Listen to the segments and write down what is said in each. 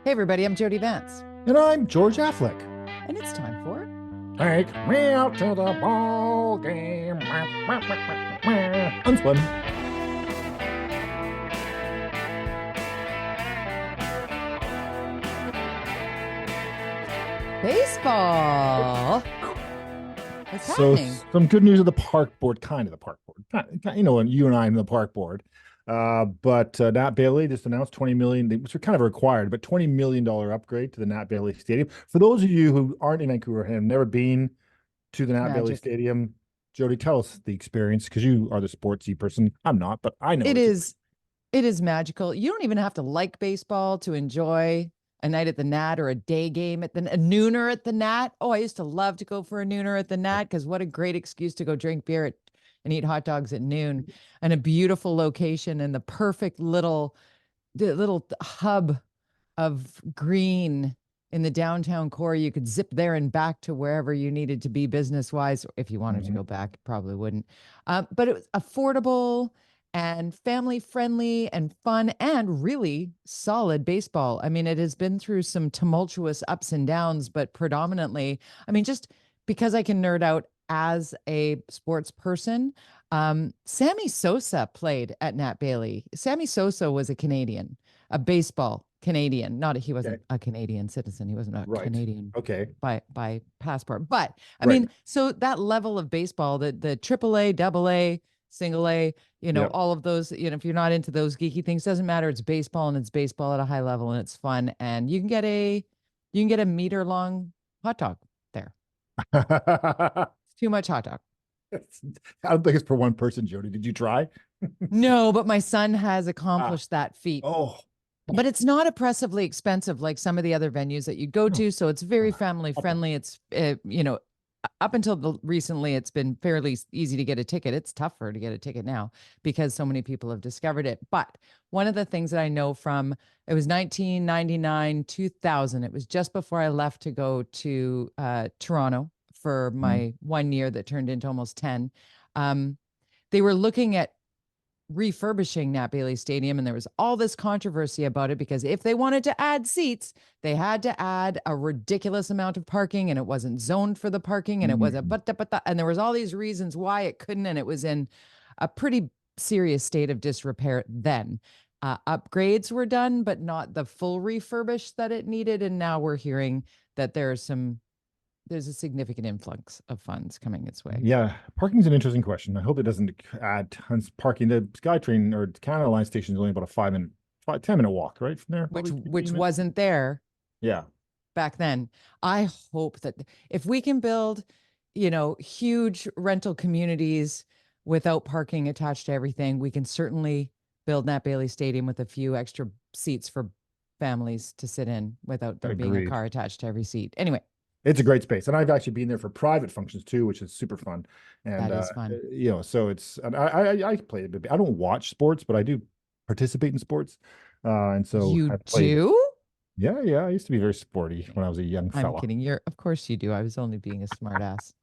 Hey everybody, I'm Jody Vance, And I'm George-Affleck. and it's time for Take me out to the ball game. Unspun. baseball. What's So happening? some good news of the park board, kind of the park board. You know, you and I in the park board. But Nat Bailey just announced 20 million, which are kind of required, but $20 million upgrade to the Nat Bailey Stadium. For those of you who aren't in Vancouver and have never been to the Nat Bailey Magic. Stadium, Jody, tell us the experience because you are the sportsy person. I'm not, but I know It it's is it is magical. You don't even have to like baseball to enjoy a night at the Nat or a day game at a nooner at the Nat. Oh, I used to love to go for a nooner at the Nat because what a great excuse to go drink beer and eat hot dogs at noon, and a beautiful location and the little hub of green in the downtown core. You could zip there and back to wherever you needed to be business wise. If you wanted to Mhm. go back, probably wouldn't. But it was affordable and family friendly and fun and really solid baseball. I mean, it has been through some tumultuous ups and downs, but predominantly, I mean, just because I can nerd out as a sports person. Sammy Sosa played at Nat Bailey. Sammy Sosa was a Canadian, a baseball Canadian. Not he Okay. wasn't a Canadian citizen. He wasn't a Right. Canadian Okay. by passport. But I Right. mean, so that level of baseball, the triple A, double A, single A, Yep. all of those, if you're not into those geeky things, doesn't matter. It's baseball and it's baseball at a high level and it's fun. And you can get a meter long hot dog there. It's too much hot dog. I don't think it's for one person, Jody. Did you try? No, but my son has Ah, accomplished that feat. oh, But it's not oppressively expensive like some of the other venues that you go no. to. So it's very Ah, family hot dog. friendly. It's, up until recently, it's been fairly easy to get a ticket. It's tougher to get a ticket now because so many people have discovered it. But one of the things that I know from it was 1999, 2000. It was just before I left to go to Toronto for Mm. my 1 year that turned into almost 10. Um, they were looking at refurbishing Nat Bailey Stadium, and there was all this controversy about it because if they wanted to add seats, they had to add a ridiculous amount of parking, and it wasn't zoned for the parking, and it was a Mm. and there was all these reasons why it couldn't, and it was in a pretty serious state of disrepair then. Upgrades were done, but not the full refurbish that it needed, and now we're hearing that there's a significant influx of funds coming its way. Yeah, parking's an interesting question. I hope it doesn't add tons of parking. The SkyTrain or Canada Line station is only about a 5 minute, 10 minute walk, right? From there, which probably 15 which minutes. wasn't there Yeah, back then. I hope that if we can build, huge rental communities without parking attached to everything, we can certainly build Nat Bailey Stadium with a few extra seats for families to sit in without there being a agreed. car attached to every seat. Anyway, It's a great space, and I've actually been there for private functions too, which is super fun. And that is fun. so it's and I play a bit. I don't watch sports, but I do participate in sports. And so You I played. do? Yeah, yeah. I used to be very sporty when I was a young I'm fella. kidding. Of course you do. I was only being a smart ass.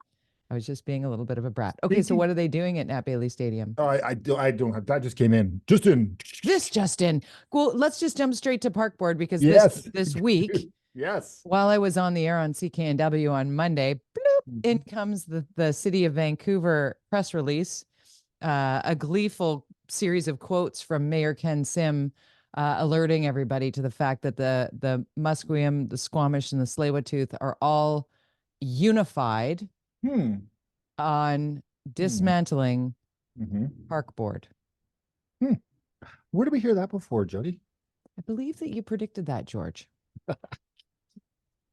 I was just being a little bit of a brat. Okay, so Speaking, what are they doing at Nat Bailey Stadium? I don't have that. Just came in. Just in. This Justin. Well, let's just jump straight to Park Board because this Yes. this week, Yes. while I was on the air on CKNW on Monday, bloop, in Mhm. comes the City of Vancouver press release, a gleeful series of quotes from Mayor Ken Sim, alerting everybody to the fact that the Musqueam, the Squamish, and the tsleil are all unified Hmm. on Hmm. dismantling Hmm. Park Board. Hmm. Where did we hear that before, Jody? I believe that you predicted that, George.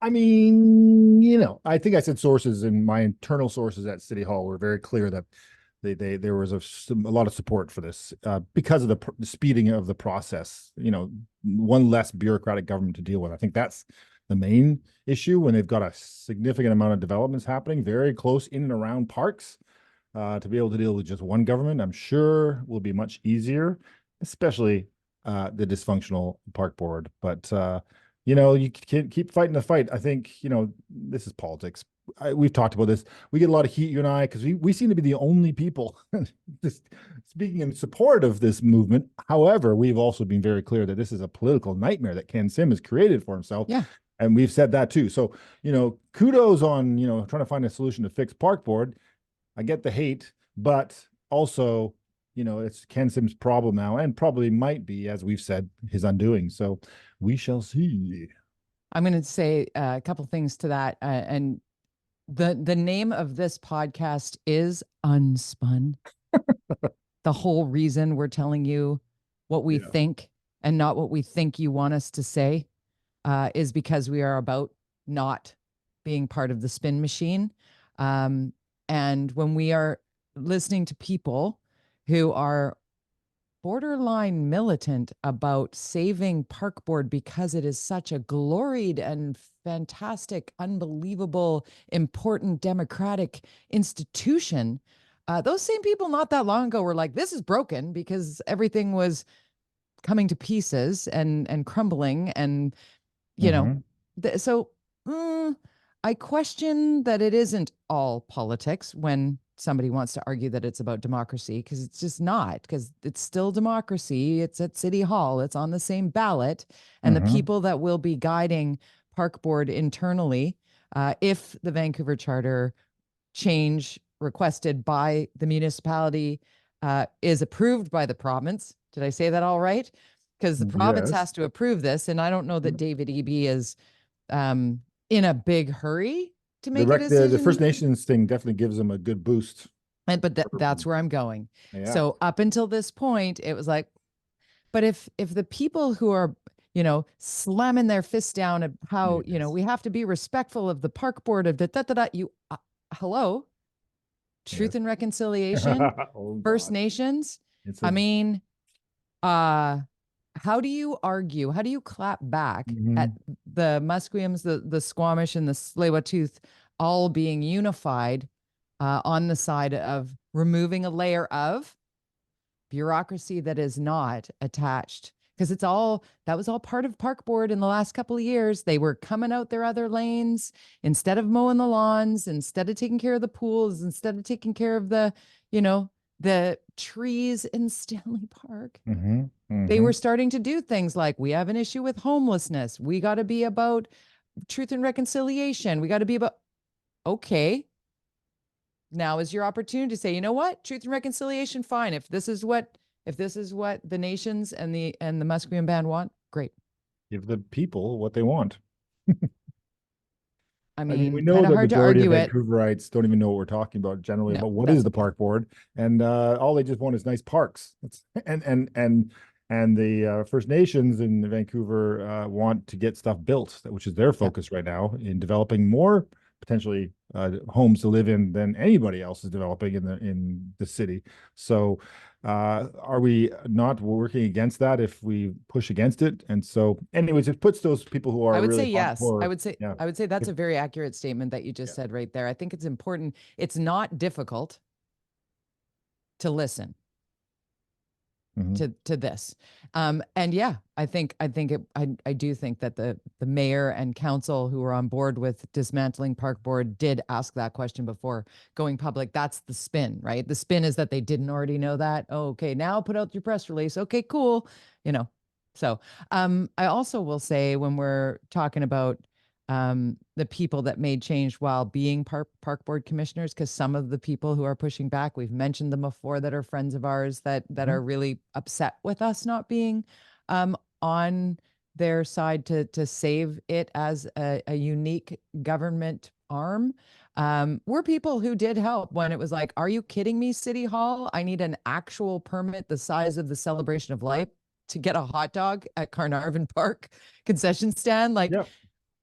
I mean, I think I said sources and my internal sources at City Hall were very clear that there was a lot of support for this because of the speeding of the process. One less bureaucratic government to deal with. I think that's the main issue when they've got a significant amount of developments happening very close in and around parks. To be able to deal with just one government, I'm sure will be much easier, especially the dysfunctional park board. But you can't keep fighting the fight. I think, this is politics. we've talked about this. We get a lot of heat, you and I, because we seem to be the only people just speaking in support of this movement. However, we've also been very clear that this is a political nightmare that Ken Sim has created for himself. Yeah. And we've said that too. So, kudos on, trying to find a solution to fix Park Board. I get the hate, but also, it's Ken Sim's problem now, and probably might be, as we've said, his undoing. So we shall see. I'm going to say a couple things to that. And the name of this podcast is UnSpun. The whole reason we're telling you what we think and not what we think you want us to say is because we are about not being part of the spin machine. And when we are listening to people who are borderline militant about saving Park Board because it is such a gloried and fantastic, unbelievable, important democratic institution, those same people not that long ago were like, this is broken because everything was coming to pieces and crumbling. And, so I question that it isn't all politics when somebody wants to argue that it's about democracy, because it's just not, because it's still democracy. It's at City Hall. It's on the same ballot. And the people that will be guiding Park Board internally, if the Vancouver Charter change requested by the municipality is approved by the province. Did I say that all right? Because the province has to approve this. And I don't know that David-Eby is in a big hurry to make a decision. The First Nations thing definitely gives them a good boost. But that's where I'm going. Yeah. So up until this point, it was like, but if the people who are, slamming their fists down at how, we have to be respectful of the Park Board of hello, Truth and Reconciliation, First Nations. I mean, how do you argue? How do you clap back at the Musqueams, the Squamish, and the Tsleil-Waututh all being unified on the side of removing a layer of bureaucracy that is not attached? Because that was all part of Park Board in the last couple of years. They were coming out their other lanes instead of mowing the lawns, instead of taking care of the pools, instead of taking care of the trees in Stanley Park. They were starting to do things like, we have an issue with homelessness. We got to be about truth and reconciliation. We got to be about, okay, now is your opportunity to say, you know what, truth and reconciliation, fine. If this is what the nations and the Musqueam band want, great. Give the people what they want. I mean, we know the majority of it. Vancouverites don't even know what we're talking about generally about what is the Park Board, and all they just want is nice parks. And the First Nations in Vancouver want to get stuff built, which is their focus right now in developing more potentially homes to live in than anybody else is developing in the city. So are we not working against that if we push against it? And so anyways, it puts those people who are, I would really say yes. hardcore, I would say that's a very accurate statement that you just said right there. I think it's important. It's not difficult to listen to this. And yeah, I do think that the mayor and council who were on board with dismantling Park Board did ask that question before going public. That's the spin, right? The spin is that they didn't already know that. Oh, okay, now put out your press release. Okay, cool. So I also will say, when we're talking about the people that made change while being Park Board commissioners, because some of the people who are pushing back, we've mentioned them before, that are friends of ours that are really upset with us not being on their side to save it as a unique government arm. Were people who did help when it was like, are you kidding me, City Hall? I need an actual permit the size of the Celebration of Life to get a hot dog at Carnarvon Park concession stand.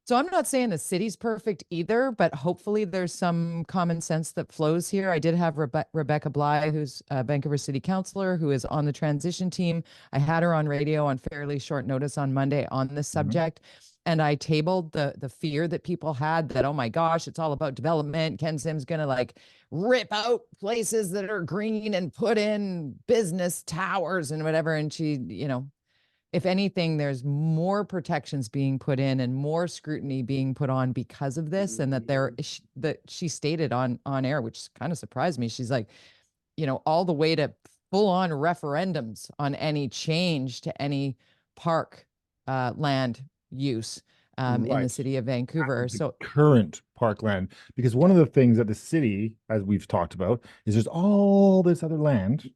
So I'm not saying the city's perfect either, but hopefully there's some common sense that flows here. I did have Rebecca Bly, who's a Vancouver City Councillor, who is on the transition team. I had her on radio on fairly short notice on Monday on this subject. And I tabled the fear that people had that, oh my gosh, it's all about development. Ken Sim's going to rip out places that are green and put in business towers and whatever. And she, if anything, there's more protections being put in and more scrutiny being put on because of this, and that that she stated on air, which kind of surprised me. She's like, all the way to full on referendums on any change to any park land use in the Right. city of Vancouver. The So current parkland, because one of the things that the city, as we've talked about, is there's all this other land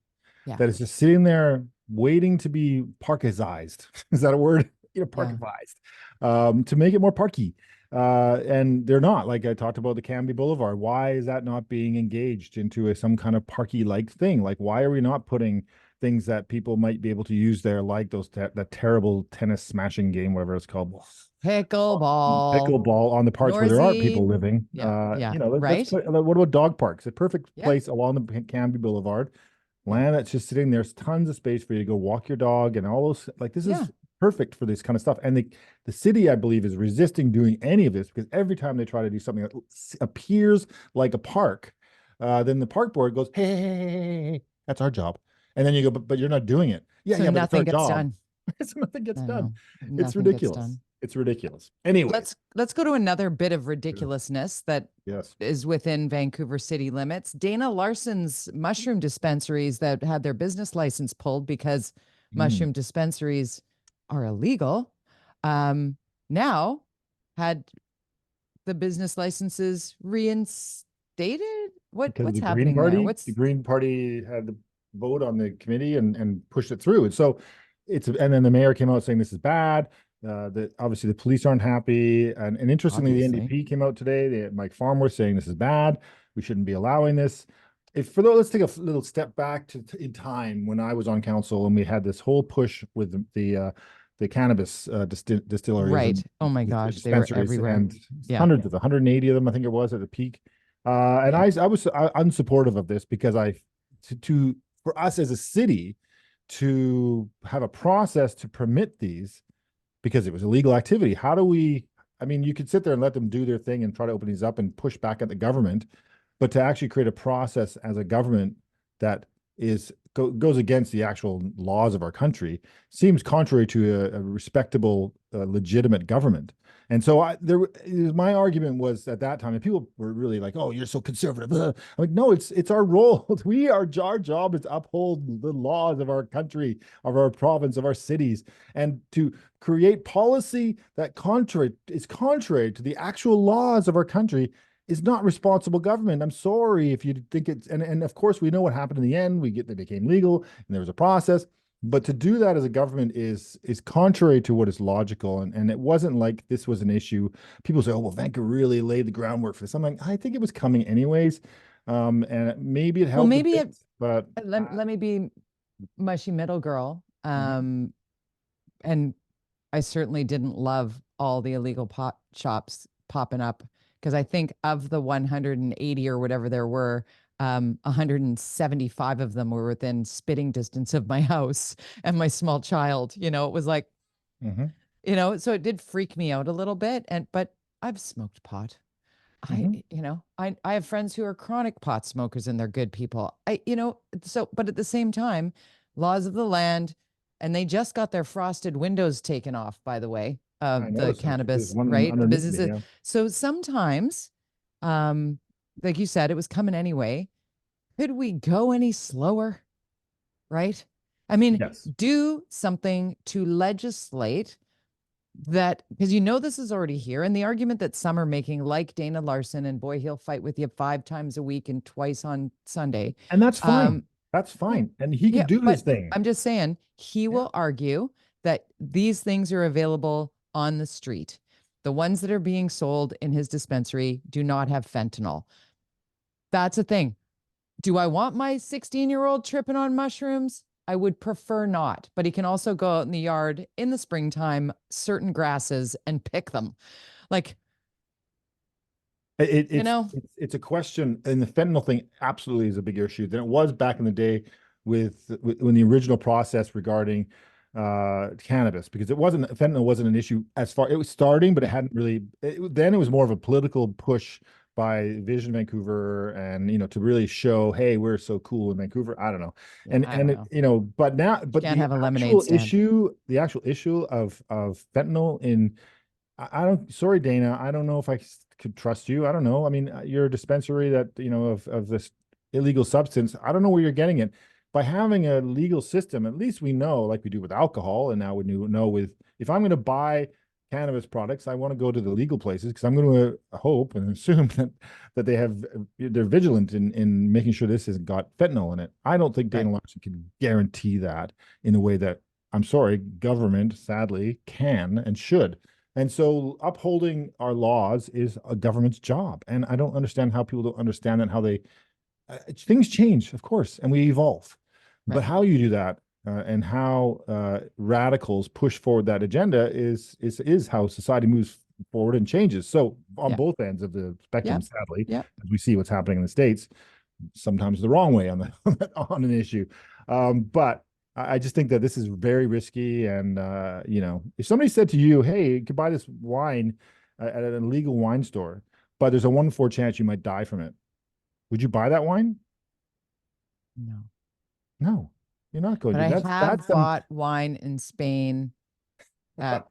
yeah, that is just sitting there waiting to be parkized. Is that a word? yeah, Parkized, to make it more parky. And they're not. Like I talked about the Canby Boulevard. Why is that not being engaged into some kind of parky-like thing? Like, why are we not putting things that people might be able to use there, like that terrible tennis smashing game, whatever it's called, pickleball, pickleball, on the parts where there aren't people Norsey. living. Yeah, yeah, Let's right. put, what about dog parks? A perfect Yeah, place along the Canby Boulevard, yeah, land that's just sitting. There's tons of space for you to go walk your dog and all those. Like, this yeah. is perfect for this kind of stuff. And the city, I believe, is resisting doing any of this, because every time they try to do something that appears like a park, then the park board goes, hey, that's our job. And then you go, but you're not doing it. Yeah, So yeah, but it's our nothing gets job. done. So nothing gets I done. know, It's nothing gets ridiculous. done. It's ridiculous. Anyways, Let's go to another bit of ridiculousness that yes. is within Vancouver city limits. Dana Larson's mushroom dispensaries that had their business license pulled because Mm. mushroom dispensaries are illegal, now had the business licenses reinstated. Because What's happening there? The What's Green Party had the vote on the committee and pushed it through. And so and then the mayor came out saying this is bad. That obviously the police aren't happy. And interestingly, the obviously NDP came out today. They had Mike Farnworth saying this is bad. We shouldn't be allowing this. Let's take a little step back in time when I was on council and we had this whole push with the cannabis distilleries right. and Oh my gosh, they were dispensaries, everywhere. and Yeah. hundreds of them, 180 of them, I think it was, at the peak. And Yeah. I was unsupportive of this, because for us as a city to have a process to permit these, because it was illegal activity. How do we? I mean, you could sit there and let them do their thing and try to open these up and push back at the government, but to actually create a process as a government that goes against the actual laws of our country seems contrary to a respectable, legitimate government. And so my argument was at that time, and people were really like, "Oh, you're so conservative." I'm like, no, it's our role. Our job is to uphold the laws of our country, of our province, of our cities, and to create policy that is contrary to the actual laws of our country is not responsible government. I'm sorry if you think it's, and of course we know what happened in the end. They became legal and there was a process, but to do that as a government is contrary to what is logical. And it wasn't like this was an issue. People say, oh, well, Vancouver really laid the groundwork for this. I'm like, I think it was coming anyways. And maybe it Well, helped a maybe bit, but let me be mushy middle girl. mhm. And I certainly didn't love all the illegal pot shops popping up, because I think of the 180 or whatever there were, 175 of them were within spitting distance of my house and my small child. It was like, Mhm. so it did freak me out a little bit. But I've smoked pot. Mhm. I have friends who are chronic pot smokers and they're good people. But at the same time, laws of the land, and they just got their frosted windows taken off, by the way, I the noticed there's cannabis, one right? The underneath me. businesses. Yeah. So sometimes, um, like you said, it was coming anyway. Could we go any slower? Right? I mean, Yes. do something to legislate that, because this is already here, and the argument that some are making, like Dana Larson, and boy, he'll fight with you 5 times a week and twice on Sunday. And that's fine. um That's yeah, fine. And he yeah, could do his but thing. I'm just saying, he Yeah. will argue that these things are available on the street. The ones that are being sold in his dispensary do not have fentanyl. That's a thing. Do I want my 16-year-old tripping on mushrooms? I would prefer not, but he can also go out in the yard in the springtime, certain grasses, and pick them. Like, It, you it's know, it's a question, and the fentanyl thing absolutely is a bigger issue than it was back in the day when the original process regarding cannabis, because fentanyl wasn't an issue as far, it was starting, but it yeah, hadn't really, then it was more of a political push by Vision Vancouver, and to really show, hey, we're so cool in Vancouver. I don't know. Yeah, I don't know. But now, You but can't have a lemonade stand. the actual issue of fentanyl in, I don't, sorry, Dana, I don't know if could trust you. I don't know. I mean, you're a dispensary that, of this illegal substance. I don't know where you're getting it. By having a legal system, at least we know, like we do with alcohol, and now we know with, if I'm going to buy cannabis products, I want to go to the legal places, because I'm going to hope and assume that they're vigilant in making sure this hasn't got fentanyl in it. I don't think Dana Right. Larson can guarantee that in a way that, I'm sorry, government sadly can and should. And so upholding our laws is a government's job. And I don't understand how people don't understand that, how they, things change, of course, and we evolve. But Right. how you do that, and how radicals push forward that agenda is how society moves forward and changes. So on Yeah. both ends of the spectrum, Yeah. sadly, Yeah. as we see what's happening in the States, sometimes the wrong way on on an issue. But I just think that this is very risky. And if somebody said to you, "Hey, you could buy this wine at an illegal wine store, but there's a 1 in 4 chance you might die from it," would you buy that wine? No. No, you're not going But to. I That's have bought wine in Spain at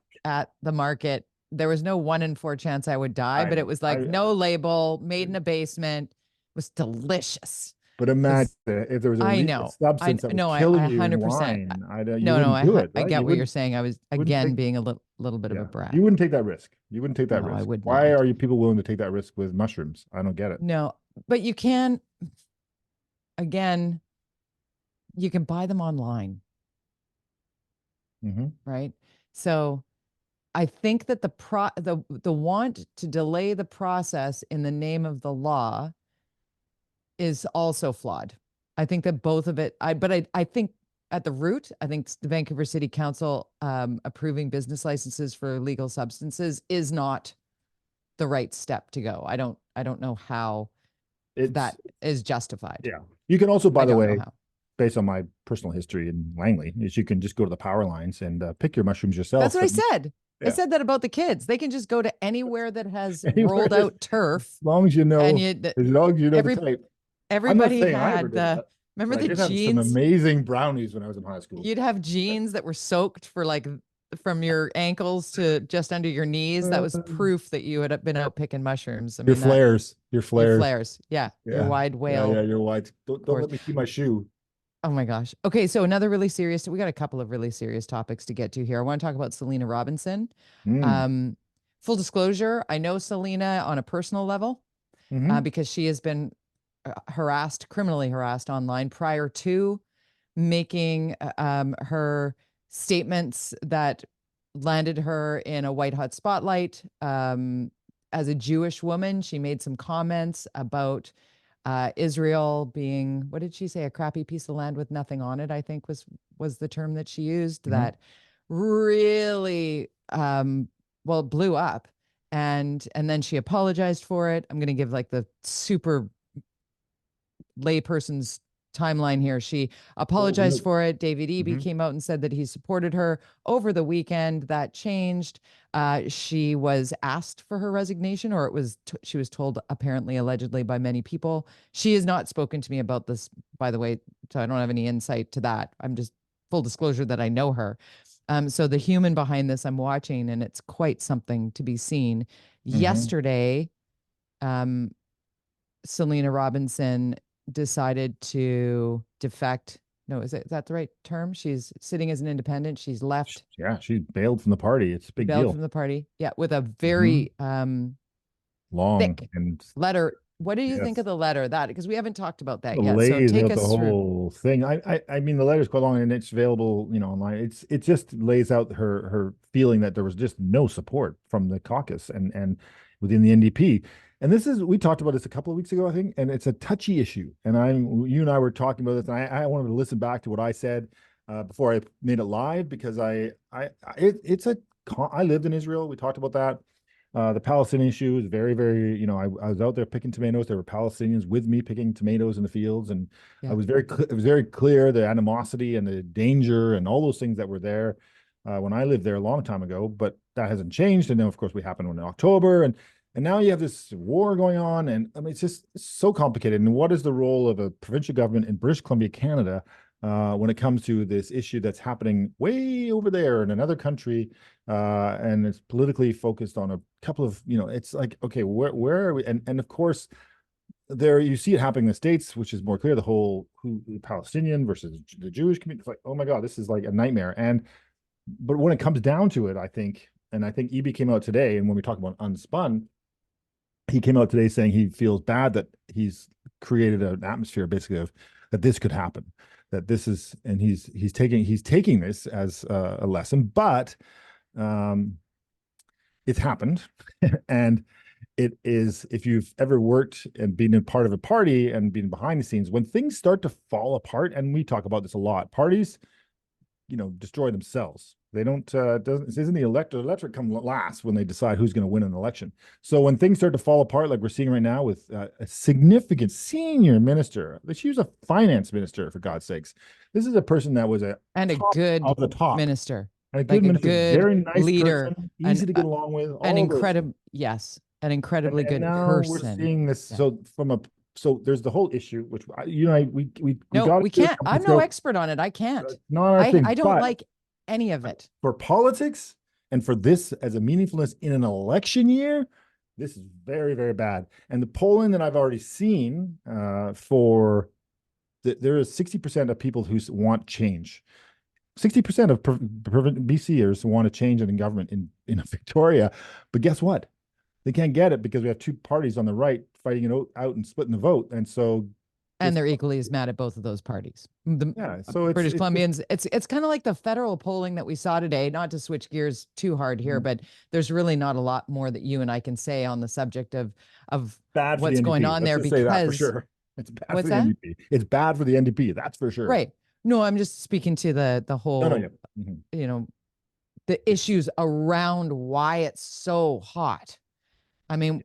the market. There was no 1 in 4 chance I would die, I but it know. was like no label, made in a basement. It was delicious. But imagine Because if there was a I illegal know, I substance that was no, I killing you in 100%. wine. You No, no, wouldn't do it, I right? get what you're saying. I was Wouldn't again take, being a little bit of a yeah, brat. you wouldn't take that risk. You wouldn't take that No, I risk. would Why not. are you people willing to take that risk with mushrooms? I don't get it. No, but you can, again, you can buy them online, Mm-hmm. right? So I think that the want to delay the process in the name of the law is also flawed. I think that both of it, I think at the root, I think the Vancouver City Council approving business licenses for legal substances is not the right step to go. I don't know how It's that is justified. Yeah. You can also, by I the don't know way, how. based on my personal history in Langley, is you can just go to the power lines and pick your mushrooms That's yourself. what I said. I Yeah. said that about the kids. They can just go to anywhere that has Anywhere, rolled just out as turf, long as you and know, you as long as you know the every type. I'm not everybody saying I ever had did the that, remember but I the did have some jeans. amazing brownies when I was in high school. You'd have jeans that were soaked for like from your ankles to just under your knees. That Uh, was proof that you had been out picking mushrooms. I your mean that flares, your your flares. flares. Yeah, your Yeah. wide Yeah. whale You're white. Don't cord. let me see my shoe. Oh my gosh. Okay, so another really serious, we got a couple of really serious topics to get to here. I want to talk about Selena Robinson. Mm. Um, full disclosure, I know Selena on a personal level Mm-hmm. because she has been criminally harassed online prior to making her statements that landed her in a white hot spotlight. As a Jewish woman, she made some comments about Israel being, what did she say, a crappy piece of land with nothing on it, I think was the term that she used, Mm-hmm. that really well, it blew up. And then she apologized for it. I'm going to give like the super layperson's timeline here. She Oh, apologized no. for it. David-Eby Mm-hmm. came out and said that he supported her over the weekend. That changed. She was asked for her resignation, or she was told, apparently, allegedly, by many people. She has not spoken to me about this, by the way, so I don't have any insight to that. I'm just full disclosure that I know her. So the human behind this, I'm watching, and it's quite something to be seen. Mm-hmm. Yesterday, um, Selena Robinson decided to defect. No, is that the right term? She's sitting as an independent. She's left, Yeah, she bailed from the party. It's a big bailed deal. from the party. Yeah, with a Mm-hmm. very Long thick and letter. What do you think of yes. the letter? That because we haven't talked about that yet. So Lays take out the us through. whole thing. I mean, the letter's quite long and it's available, online. It just lays out her feeling that there was just no support from the caucus and within the NDP. And we talked about this a couple of weeks ago, I think, and it's a touchy issue. And you and I were talking about this, and I wanted to listen back to what I said before I made it live, because I lived in Israel. We talked about that. The Palestinian issue is very, very, I was out there picking tomatoes. There were Palestinians with me picking tomatoes in the fields. And Yeah. it was very clear the animosity and the danger and all those things that were there when I lived there a long time ago, but that hasn't changed. And then, of course, we happened in October. And And now you have this war going on, and I mean, it's just so complicated. And what is the role of a provincial government in British Columbia, Canada, when it comes to this issue that's happening way over there in another country, and it's politically focused on a couple of, it's like, okay, where are we? And of course, there you see it happening in the States, which is more clear. The whole the Palestinian versus the Jewish community. It's like, oh my God, this is like a nightmare. But when it comes down to it, I think Eby came out today, and when we talk about unspun, he came out today saying he feels bad that he's created an atmosphere basically of that this could happen, that this is, and he's taking this as a lesson, but it's happened, and it is, if you've ever worked and been a part of a party and been behind the scenes, when things start to fall apart, and we talk about this a lot, parties, destroy themselves. They don't, isn't the electorate come last when they decide who's going to win an election. So when things start to fall apart, like we're seeing right now with a significant senior minister, she was a finance minister, for God's sakes. This is a person that was a good of the top minister. And a good minister, very nice leader, person, easy to get along with. An incredible, an incredibly good person. We're seeing this. Yeah. So there's the whole issue, which we can't. I'm no expert on it. I can't. Not our thing. I don't like any of it. For politics and for this as a meaningfulness in an election year, this is very, very bad. And the polling that I've already seen there is 60% of people who want change. 60% of BCers want to change it in government in Victoria. But guess what? They can't get it because we have two parties on the right fighting it out and splitting the vote. And so, they're equally as mad at both of those parties. So British Columbians, it's kind of like the federal polling that we saw today, not to switch gears too hard here, but there's really not a lot more that you and I can say on the subject of what's going on there, because that for sure. It's bad for the NDP. It's bad for the NDP, that's for sure. Right. No, I'm just speaking to the whole, the issues around why it's so hot. I mean,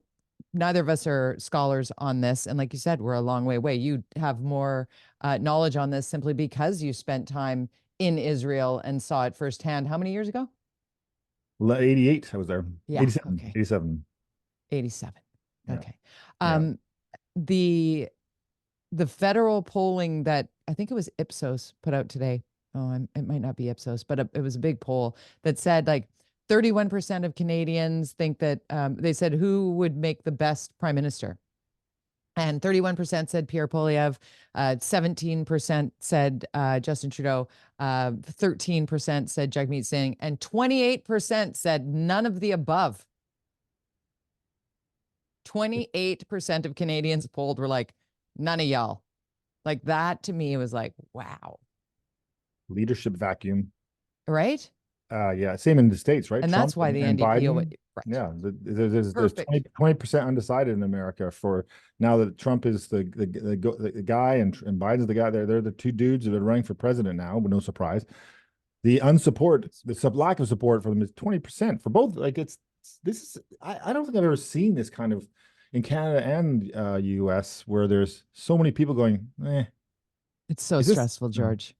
neither of us are scholars on this. And like you said, we're a long way away. You have more knowledge on this simply because you spent time in Israel and saw it firsthand. How many years ago? 88. I was there. Yeah. 87. Okay. 87. 87. Okay. Yeah. The federal polling that I think it was Ipsos put out today. It might not be Ipsos, but it was a big poll that said like 31% of Canadians think that they said who would make the best prime minister. And 31% said Pierre Poilievre, 17% said Justin Trudeau, 13% said Jagmeet Singh, and 28% said none of the above. 28% of Canadians polled were like, none of y'all. Like that to me was like, wow. Leadership vacuum. Right? Yeah, same in the States, right? And Trump, that's why the NDP right. Yeah, there's 20% undecided in America for now that Trump is the guy and Biden's the guy. They're the two dudes that are running for president now, but no surprise. The lack of support for them is 20% for both. Like I don't think I've ever seen this kind of in Canada and US where there's so many people going, It's so stressful, George.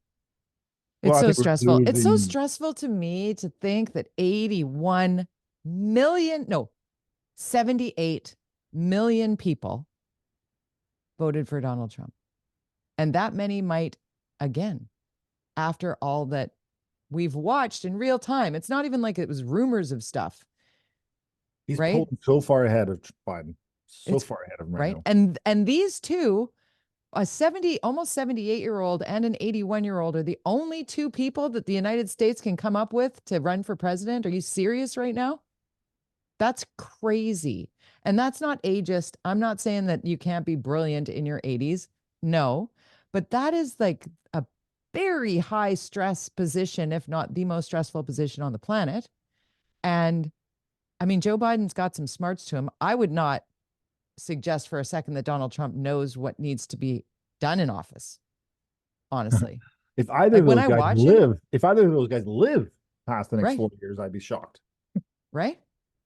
Well, it's so stressful. It's so stressful to me to think that 78 million people voted for Donald Trump. And that many might again, after all that we've watched in real time. It's not even like it was rumors of stuff. He's pulled so far ahead of Biden. It's far ahead of him right now. And these two, a almost 78-year-old and an 81-year-old, are the only two people that the United States can come up with to run for president. Are you serious right now? That's crazy. And that's not ageist. I'm not saying that you can't be brilliant in your 80s. No, but that is like a very high stress position, if not the most stressful position on the planet. And I mean, Joe Biden's got some smarts to him. I would not suggest for a second that Donald Trump knows what needs to be done in office. Honestly, if either of those guys live past the next 4 years, I'd be shocked. Right?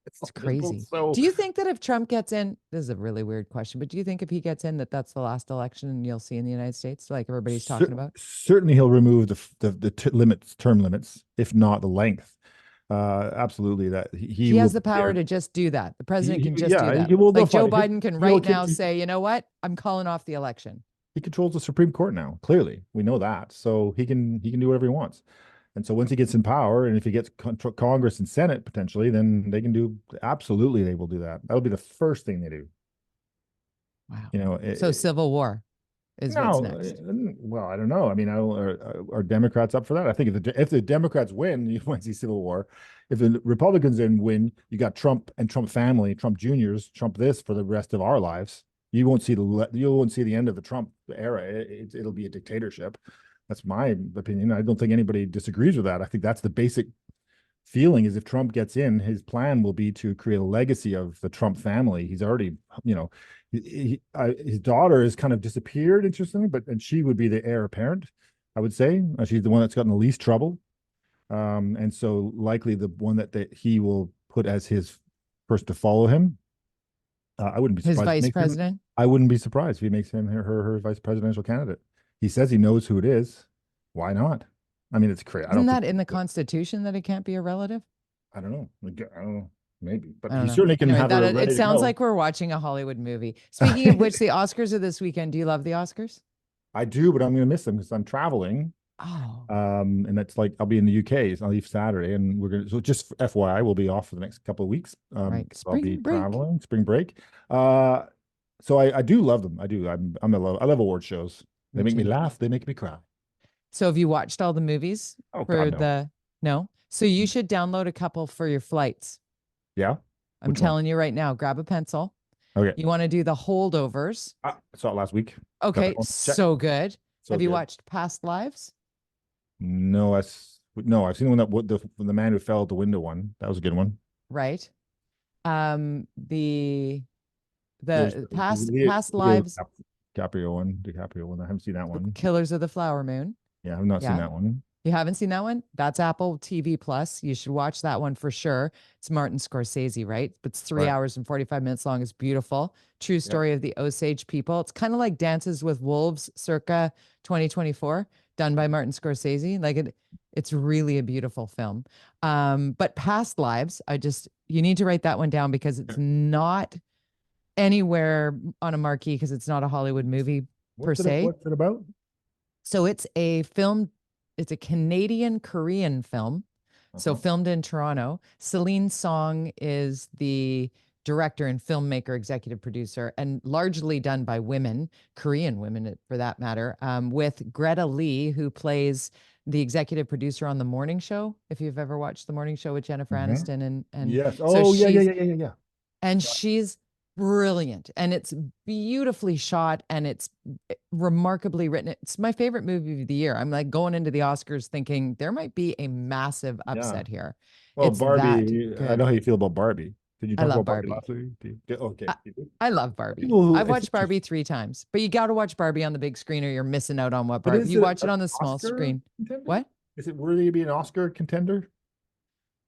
It's crazy. Do you think that if Trump gets in, this is a really weird question, but do you think if he gets in that that's the last election you'll see in the United States, like everybody's talking about? Certainly he'll remove the term limits, if not the length. Absolutely. That he He will has be the power there. to just do that. The president can just do Yeah, that. he will. They'll Like Joe fight. Biden can right now say, you know what? I'm calling off the election. He controls the Supreme Court now. Clearly, we know that. So he can do whatever he wants. And so once he gets in power, and if he gets Congress and Senate potentially, then they can do absolutely. They will do that. That'll be the first thing they do. Wow. You know, So civil war is what's no, next. well, I don't know. I mean, are Democrats up for that? I think if the Democrats win, you might see civil war. If the Republicans then win, you got Trump and Trump family, Trump juniors, Trump this for the rest of our lives. You won't see the end of the Trump era. It'll be a dictatorship. That's my opinion. I don't think anybody disagrees with that. I think that's the basic feeling is if Trump gets in, his plan will be to create a legacy of the Trump family. He's already, his daughter has kind of disappeared, interestingly, and she would be the heir apparent, I would say. She's the one that's gotten the least trouble. And so likely the one that he will put as his person to follow him. I wouldn't be His surprised. vice president. I wouldn't be surprised if he makes him her vice presidential candidate. He says he knows who it is. Why not? I mean, it's crazy. I Isn't don't think that in the Constitution that it can't be a relative? I don't know. I don't know. Maybe, but I he don't know. certainly can Anyway, have her it ready to sounds go. like we're watching a Hollywood movie. Speaking of which, the Oscars are this weekend. Do you love the Oscars? I do, but I'm going to miss them because I'm traveling. Oh, And that's like I'll be in the UK. So I'll leave Saturday, and we're gonna. So just FYI, we'll be off for the next couple of weeks. right. So I'll be Spring break. traveling, spring break. So I do love them. I do. I love award shows. They Me make me too. laugh. They make me cry. So have you watched all the movies Oh for God, no. the no? So you should download a couple for your flights. Yeah. I'm Which one? telling you right now, grab a pencil. Okay. You want to do the holdovers. I saw it last week. Got Okay, that one. Check. so good. So Have you good. watched Past Lives? No, I've seen the one the man who fell out the window one. That was a good one. Right. The There's past lives, DiCaprio one. I haven't seen that one. Killers of the Flower Moon. Yeah, I've not seen Yeah. that one. You haven't seen that one? That's Apple TV Plus. You should watch that one for sure. It's Martin Scorsese, right? But it's 3 hours and 45 minutes long. It's beautiful. True story of the Osage people. It's kind of like Dances with Wolves circa 2024, done by Martin Scorsese. It's really a beautiful film. But Past Lives, you need to write that one down because it's not anywhere on a marquee because it's not a Hollywood movie per se. What's it about? So it's a film. It's a Canadian Korean film. So filmed in Toronto. Celine Song is the director and filmmaker, executive producer, and largely done by women, Korean women for that matter, with Greta Lee, who plays the executive producer on The Morning Show. If you've ever watched The Morning Show with Jennifer Aniston and Yes. so Oh, yeah. and she's brilliant and it's beautifully shot and it's remarkably written. It's my favorite movie of the year. I'm like going into the Oscars thinking there might be a massive upset here. Well, It's that Barbie, I good. know how you feel about Barbie. Did you I talk love about Barbie Barbie. last week? Okay. I love Barbie. People who- I've watched Barbie 3 times, but you got to watch Barbie on the big screen or you're missing out on what But Barbie. is You it watch it an on the small Oscar screen. contender? What? Is it worthy to be an Oscar contender?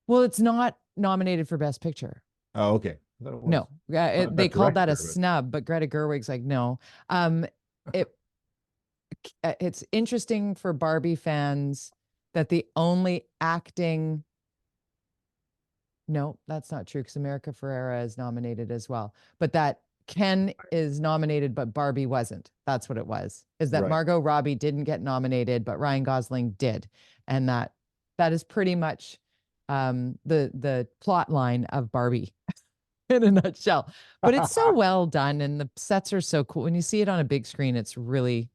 Well, it's not nominated for Best Picture. Oh, okay. I thought it was. No, Best they called that a director, snub, but Greta Gerwig's like, no. It it's interesting for Barbie fans that the only acting. No, that's not true because America Ferrera is nominated as well, but that Ken is nominated, but Barbie wasn't. That's what it was. Is that Right. Margot Robbie didn't get nominated, but Ryan Gosling did, and that is pretty much the plot line of Barbie in a nutshell. But it's so well done, and the sets are so cool. When you see it on a big screen, it's really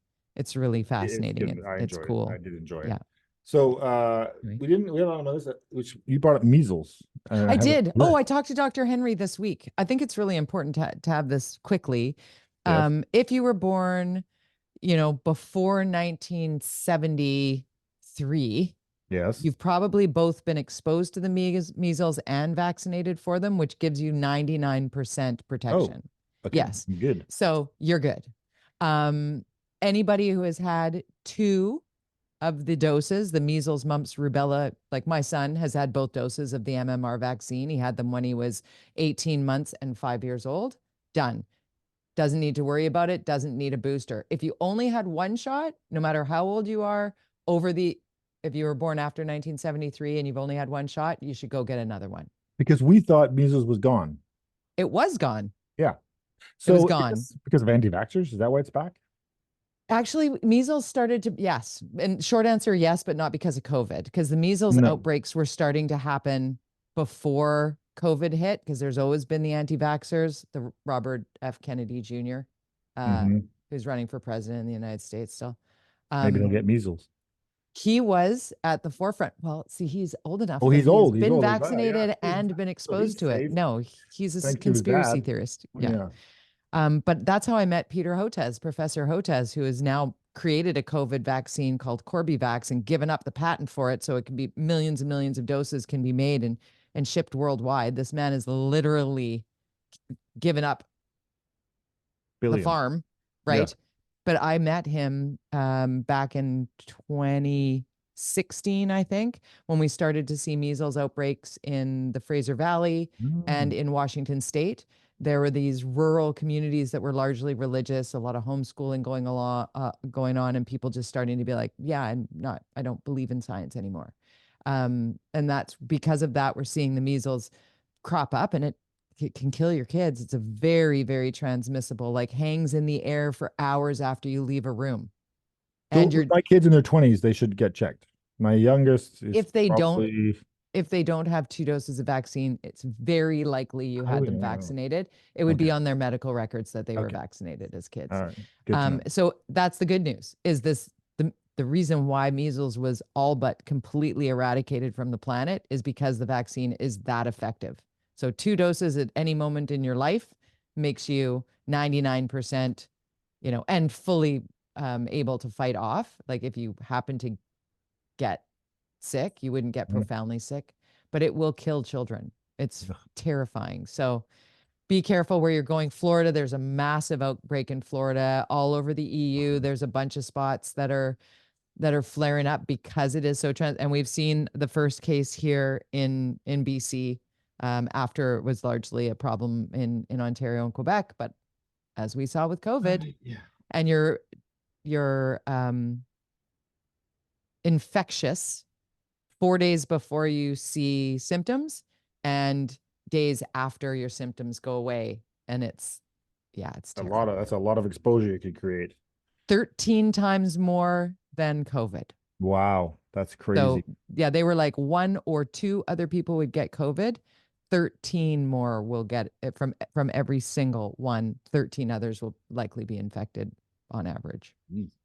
fascinating. I It's enjoyed cool. it. I did enjoy it. Yeah. So Right. we don't know this, which you brought up measles. I did. Oh, I talked to Dr. Henry this week. I think it's really important to have this quickly. Yes. If you were born, before 1973, Yes. you've probably both been exposed to the measles and vaccinated for them, which gives you 99% protection. Okay. Yes. Good. So you're good. Anybody who has had 2 of the doses, the measles, mumps, rubella, like my son has had both doses of the MMR vaccine. He had them when he was 18 months and 5 years old. Done. Doesn't need to worry about it. Doesn't need a booster. If you only had 1 shot, no matter how old you are, over the if you were born after 1973 and you've only had one shot, you should go get another one. Because we thought measles was gone. It was gone. Yeah. It was So gone. because of anti-vaxxers, is that why it's back? Actually, measles started to, yes. And short answer, yes, but not because of COVID, because the measles No. outbreaks were starting to happen before COVID hit, because there's always been the anti-vaxxers, the Robert F. Kennedy Jr., Mhm. who's running for president in the United States still. Maybe they'll get measles. He was at the forefront. Well, see, he's old enough Oh, that he's he has old. He's been old. vaccinated Yeah. and been So exposed he's to it. safe. No, he's a Thanks to his conspiracy dad. theorist. Yeah. Yeah. But that's how I met Peter Hotez, Professor Hotez, who has now created a COVID vaccine called Corbevax and given up the patent for it so it can be millions and millions of doses can be made and shipped worldwide. This man has literally given up the Billions. farm, Yeah. right? But I met him back in 2016, I think, when we started to see measles outbreaks in the Fraser Valley and in Washington State. There were these rural communities that were largely religious, a lot of homeschooling going on, and people just starting to be like, yeah, I don't believe in science anymore. And that's because of that, we're seeing the measles crop up, and it can kill your kids. It's a very, very transmissible, like hangs in the air for hours after you leave a room. So And you're, my kids in their 20s, they should get checked. My youngest is if they probably, don't have 2 doses of vaccine, it's very likely you had them vaccinated. It would be on their medical records that they were vaccinated as kids. All right. Good to know. So that's the good news, is the reason why measles was all but completely eradicated from the planet is because the vaccine is that effective. So 2 doses at any moment in your life makes you 99%, and fully able to fight off. Like if you happen to get sick, you wouldn't get profoundly sick, but it will kill children. It's terrifying. So be careful where you're going. Florida, there's a massive outbreak in Florida. All over the EU, there's a bunch of spots that are flaring up because it is so and we've seen the first case here in BC, after it was largely a problem in Ontario and Quebec. But as we saw with COVID, and you're infectious 4 days before you see symptoms and days after your symptoms go away, and it's terrible. That's a lot of exposure you could create. 13 times more than COVID. Wow, that's crazy. So yeah, they were like 1 or 2 other people would get COVID. 13 more will get it from every single one. 13 others will likely be infected on average.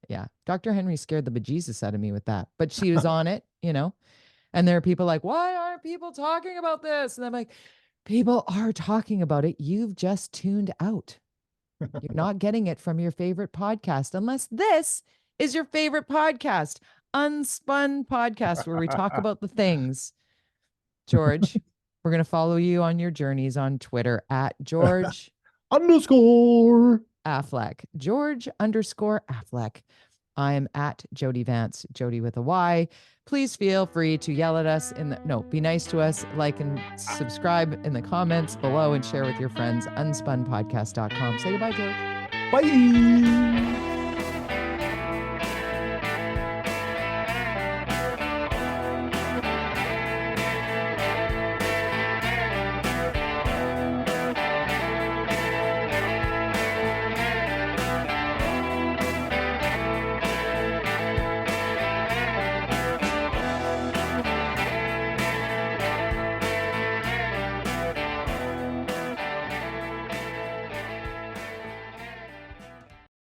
Yeah. Dr. Henry scared the bejesus out of me with that, but she was on it, and there are people like, why aren't people talking about this? And I'm like, people are talking about it. You've just tuned out. You're not getting it from your favorite podcast, unless this is your favorite podcast, UnSpun podcast, where we talk about the things. George, we're going to follow you on your journeys on Twitter at George _Affleck. George_Affleck. I am at Jody Vance, Jody with a Y. Please feel free to yell at us be nice to us, like and subscribe in the comments below, and share with your friends. Unspunpodcast.com. Say goodbye, George. Bye.